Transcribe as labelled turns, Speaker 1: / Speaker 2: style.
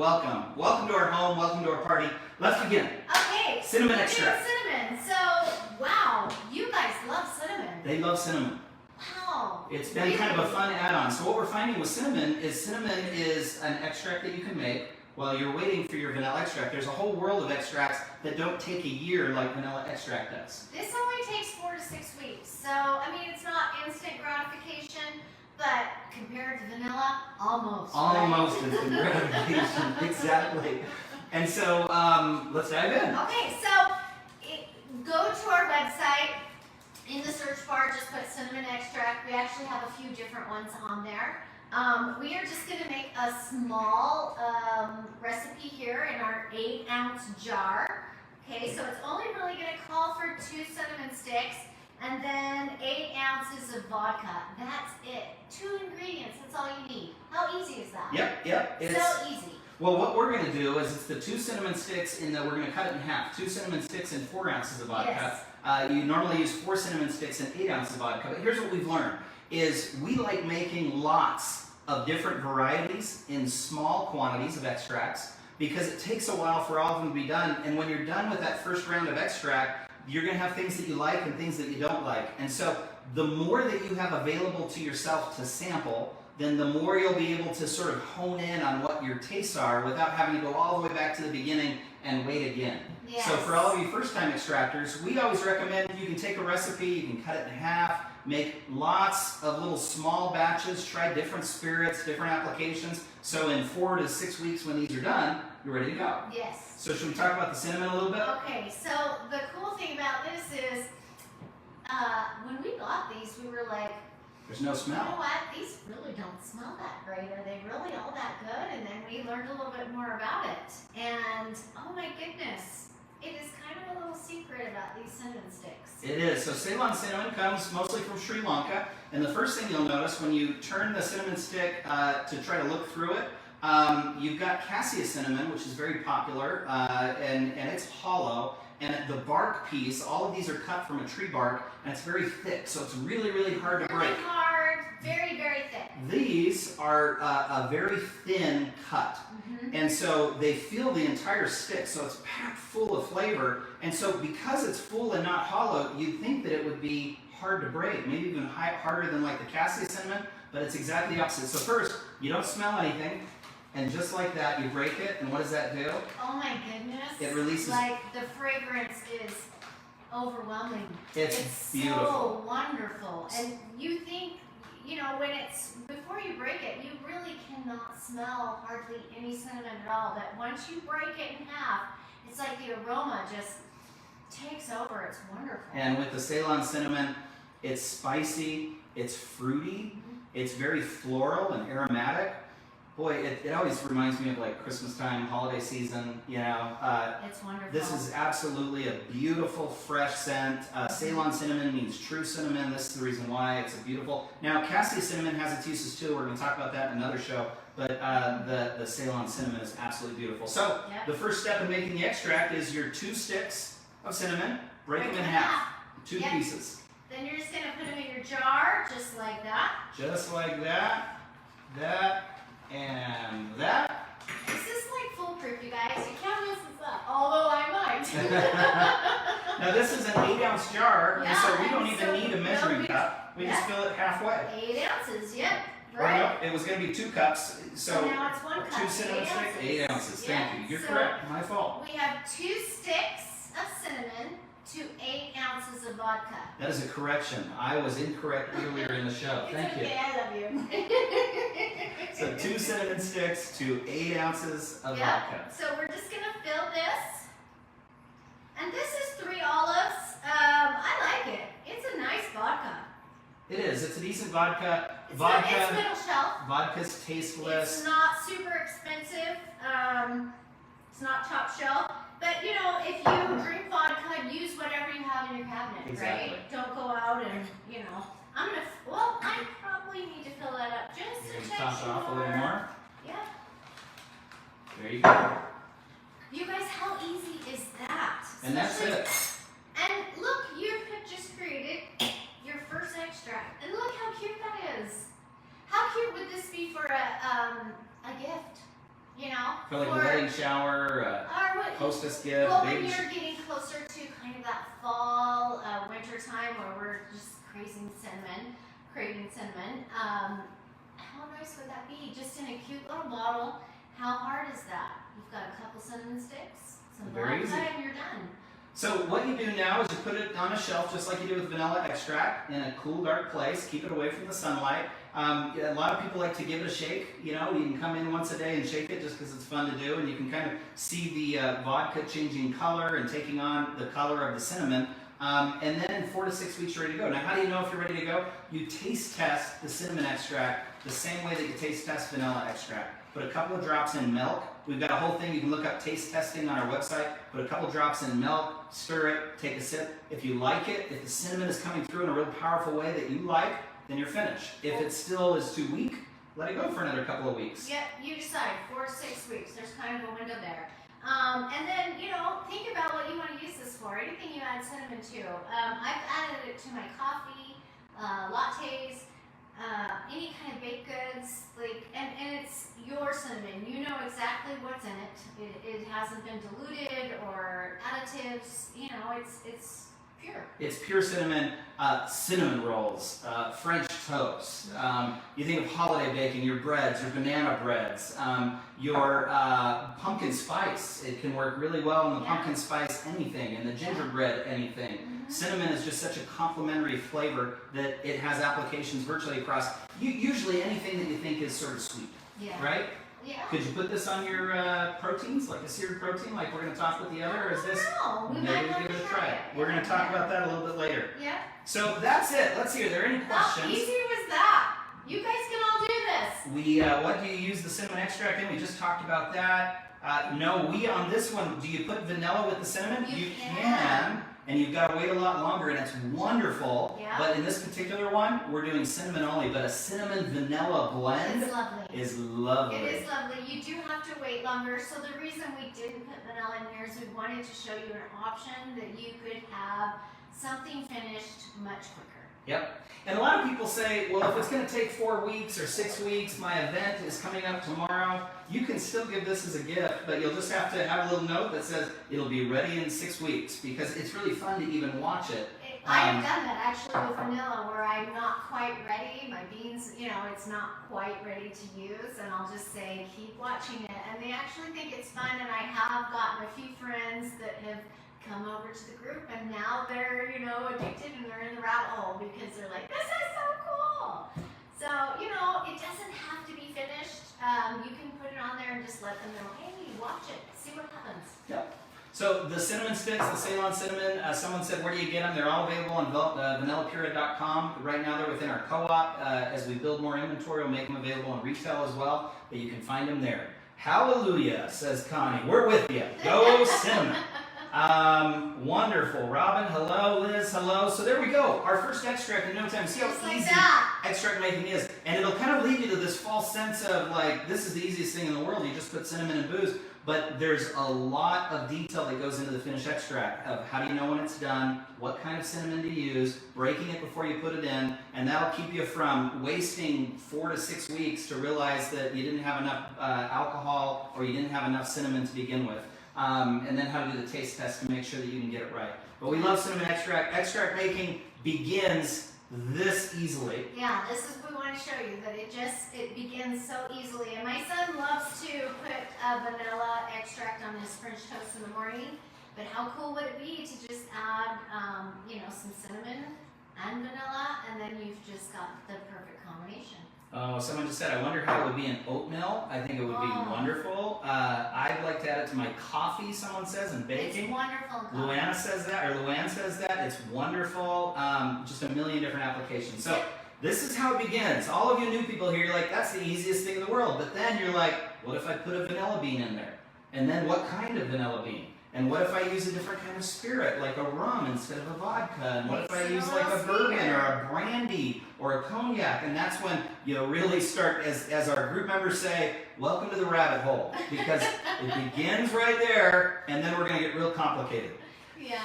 Speaker 1: welcome. Welcome to our home, welcome to our party. Let's begin.
Speaker 2: Okay.
Speaker 1: Cinnamon
Speaker 2: we're
Speaker 1: extract.
Speaker 2: doing cinnamon. So, wow, you guys love cinnamon.
Speaker 1: They love cinnamon.
Speaker 2: Wow.
Speaker 1: It's been kind of a fun add-on. So what we're finding with cinnamon is an extract that you can make while you're waiting for your vanilla extract. There's a whole world of extracts that don't take a year like vanilla extract does.
Speaker 2: This only takes 4 to 6 weeks. So, I mean, it's not instant gratification, but compared to vanilla, almost.
Speaker 1: Almost
Speaker 2: right?
Speaker 1: instant gratification, exactly. And so let's dive in.
Speaker 2: Okay, so go to our website. In the search bar, just put cinnamon extract. We actually have a few different ones on there. We are just going to make a small recipe here in our 8-ounce jar. Okay, so it's only really going to call for 2 cinnamon sticks and then 8 ounces of vodka. That's it. 2 ingredients. That's all you need. How easy is that?
Speaker 1: Yep.
Speaker 2: So easy.
Speaker 1: Well, what we're going to do is it's the 2 cinnamon sticks we're going to cut it in half. 2 cinnamon sticks and 4 ounces of vodka.
Speaker 2: Yes.
Speaker 1: You normally use 4 cinnamon sticks and 8 ounces of vodka. But here's what we've learned is we like making lots of different varieties in small quantities of extracts because it takes a while for all of them to be done. And when you're done with that first round of extract, you're going to have things that you like and things that you don't like. And so the more that you have available to yourself to sample, then the more you'll be able to sort of hone in on what your tastes are without having to go all the way back to the beginning and wait again.
Speaker 2: Yes.
Speaker 1: So for all of you first-time extractors, we always recommend you can take a recipe, you can cut it in half, make lots of little small batches, try different spirits, different applications. So in 4 to 6 weeks when these are done, you're ready to go.
Speaker 2: Yes.
Speaker 1: So should we talk about the cinnamon a little bit?
Speaker 2: Okay, so the cool thing about this is when we got these, we were like,
Speaker 1: There's no
Speaker 2: you
Speaker 1: smell.
Speaker 2: know what? These really don't smell that great. Are they really all that good? And then we learned a little bit more about it. And oh my goodness, it is kind of a little secret about these cinnamon sticks.
Speaker 1: It is. So Ceylon cinnamon comes mostly from Sri Lanka. And the first thing you'll notice when you turn the cinnamon stick to try to look through it, you've got cassia cinnamon, which is very popular, and it's hollow. And the bark piece, all of these are cut from a tree bark, and it's very thick, so it's really, really hard to break.
Speaker 2: Really hard, very, very thick.
Speaker 1: These are a very thin cut, and so they feel the entire stick, so it's packed full of flavor. And so because it's full and not hollow, you'd think that it would be hard to break, maybe even harder than like the cassia cinnamon, but it's exactly the opposite. So first, you don't smell anything. And just like that, you break it, and what does that do?
Speaker 2: Oh my goodness.
Speaker 1: It releases...
Speaker 2: Like, the fragrance is overwhelming.
Speaker 1: It's beautiful.
Speaker 2: So wonderful. And you think, you know, before you break it, you really cannot smell hardly any cinnamon at all. But once you break it in half, it's like the aroma just takes over. It's wonderful.
Speaker 1: And with the Ceylon cinnamon, it's spicy, it's fruity, it's very floral and aromatic. Boy, it always reminds me of like Christmas time, holiday season, you know.
Speaker 2: It's wonderful.
Speaker 1: This is absolutely a beautiful, fresh scent. Ceylon cinnamon means true cinnamon. This is the reason why it's a beautiful. Now, cassia cinnamon has its uses too. We're going to talk about that in another show. But the Ceylon cinnamon is absolutely beautiful. So the first step in making the extract is your 2 sticks of cinnamon. Break them in half. 2 pieces.
Speaker 2: Then you're just going to put them in your jar, just like that.
Speaker 1: Just like that. That. And that.
Speaker 2: This is like foolproof, you guys. You can't mess this up. Although I might.
Speaker 1: Now this is an 8-ounce jar, and so we don't even
Speaker 2: so
Speaker 1: need a measuring cup. We just fill it halfway.
Speaker 2: 8 ounces, yep.
Speaker 1: Or
Speaker 2: Right.
Speaker 1: no, it was going to be 2 cups. So
Speaker 2: now it's 1 cup.
Speaker 1: 2 cinnamon sticks, 8 ounces.
Speaker 2: Yeah.
Speaker 1: Thank you. You're
Speaker 2: So
Speaker 1: correct. My fault.
Speaker 2: We have 2 sticks of cinnamon to 8 ounces of vodka.
Speaker 1: That is a correction. I was incorrect earlier in the show. Thank you.
Speaker 2: Okay, I love you.
Speaker 1: So 2 cinnamon sticks to 8 ounces of vodka.
Speaker 2: So we're just going to fill this. And this is 3 olives. I like it. It's a nice vodka.
Speaker 1: It is. It's a decent vodka.
Speaker 2: It's middle shelf.
Speaker 1: Vodka's tasteless.
Speaker 2: It's not super expensive. It's not top shelf. But, you know, if you drink vodka, use whatever you have in your cabinet,
Speaker 1: Exactly.
Speaker 2: right? Don't go out and, you know. I probably need to fill that up just a touch
Speaker 1: Top it off a little more.
Speaker 2: Yeah.
Speaker 1: There you go.
Speaker 2: You guys, how easy is that?
Speaker 1: And that's it.
Speaker 2: And look, you have just created your first extract. And look how cute that is. How cute would this be for a gift? you know.
Speaker 1: For like a wedding shower, hostess gift,
Speaker 2: well,
Speaker 1: baby
Speaker 2: when you're getting closer to kind of that fall, winter time where we're just craving cinnamon, how nice would that be? Just in a cute little bottle. How hard is that? You've got a couple cinnamon sticks, some
Speaker 1: Very easy.
Speaker 2: and you're done.
Speaker 1: So what you do now is you put it on a shelf just like you do with vanilla extract in a cool, dark place. Keep it away from the sunlight. A lot of people like to give it a shake. You know, you can come in once a day and shake it just because it's fun to do, and you can kind of see the vodka changing color and taking on the color of the cinnamon. And then in 4 to 6 weeks, you're ready to go. Now, how do you know if you're ready to go? You taste test the cinnamon extract the same way that you taste test vanilla extract. Put a couple of drops in milk. We've got a whole thing. You can look up taste testing on our website. Put a couple of drops in milk, stir it, take a sip. If you like it, if the cinnamon is coming through in a real powerful way that you like, then you're finished. If it still is too weak, let it go for another couple of weeks.
Speaker 2: Yep, you decide. 4 to 6 weeks. There's kind of a window there. And then, you know, think about what you want to use this for. Anything you add cinnamon to. I've added it to my coffee, lattes, any kind of baked goods, and it's your cinnamon. You know exactly what's in it. It hasn't been diluted or additives. You know, it's pure.
Speaker 1: It's pure cinnamon. Cinnamon rolls, French toast. You think of holiday baking, your breads, your banana breads, your pumpkin spice. It can work really well in the pumpkin spice anything, and the gingerbread anything. Cinnamon is just such a complementary flavor that it has applications virtually across usually anything that you think is sort of sweet, right?
Speaker 2: Yeah.
Speaker 1: Could you put this on your proteins, like a seared protein, like we're going to talk with the other, or is this?
Speaker 2: No, we
Speaker 1: maybe give it a try. We're going to talk about that a little bit later.
Speaker 2: Yeah.
Speaker 1: So that's it. Let's see. Are there any questions?
Speaker 2: How easy was that? You guys can all do this.
Speaker 1: What do you use the cinnamon extract in? We just talked about that. No, on this one, do you put vanilla with the cinnamon?
Speaker 2: You
Speaker 1: can. And you've got to wait a lot longer, and it's wonderful.
Speaker 2: Yeah.
Speaker 1: But in this particular one, we're doing cinnamon only. But a cinnamon vanilla blend
Speaker 2: It's lovely.
Speaker 1: is lovely.
Speaker 2: It is lovely. You do have to wait longer. So the reason we didn't put vanilla in here is we wanted to show you an option that you could have something finished much quicker.
Speaker 1: Yep. And a lot of people say, well, if it's going to take 4 weeks or 6 weeks, my event is coming up tomorrow, you can still give this as a gift, but you'll just have to have a little note that says it'll be ready in 6 weeks, because it's really fun to even watch it.
Speaker 2: I have done that actually with vanilla, where I'm not quite ready. My beans, you know, it's not quite ready to use, and I'll just say, keep watching it. And they actually think it's fun, and I have gotten a few friends that have come over to the group, and now they're, you know, addicted, and they're in the rabbit hole because they're like, this is so cool. So, you know, it doesn't have to be finished. You can put it on there and just let them know, hey, watch it, see what happens.
Speaker 1: Yep. So the cinnamon sticks, the Ceylon cinnamon, someone said, where do you get them? They're all available on vanillapura.com. Right now they're within our co-op. As we build more inventory, we'll make them available on retail as well, but you can find them there. Hallelujah, says Connie. We're with you. Go cinnamon. Wonderful. Robin, hello. Liz, hello. So there we go. Our first extract in no time. See how easy extract making is. And it'll kind of lead you to this false sense of like, this is the easiest thing in the world. You just put cinnamon and booze. But there's a lot of detail that goes into the finished extract of how do you know when it's done, what kind of cinnamon to use, breaking it before you put it in, and that'll keep you from wasting 4 to 6 weeks to realize that you didn't have enough alcohol or you didn't have enough cinnamon to begin with. And then how to do the taste test to make sure that you can get it right. But we love cinnamon extract. Extract making begins this easily.
Speaker 2: Yeah, this is what we want to show you, that it begins so easily. And my son loves to put vanilla extract on his French toast in the morning. But how cool would it be to just add, you know, some cinnamon and vanilla, and then you've just got the perfect combination.
Speaker 1: Oh, someone just said, I wonder how it would be in oatmeal. I think it would be wonderful. I'd like to add it to my coffee, someone says, and baking.
Speaker 2: It's wonderful.
Speaker 1: Luann says that. It's wonderful. Just a million different applications. So this is how it begins. All of you new people here, you're like, that's the easiest thing in the world. But then you're like, what if I put a vanilla bean in there? And then what kind of vanilla bean? And what if I use a different kind of spirit, like a rum instead of a vodka? And what if I use like a bourbon or a brandy or a cognac? And that's when you really start, as our group members say, welcome to the rabbit hole. Because it begins right there, and then we're going to get real complicated.
Speaker 2: Yeah.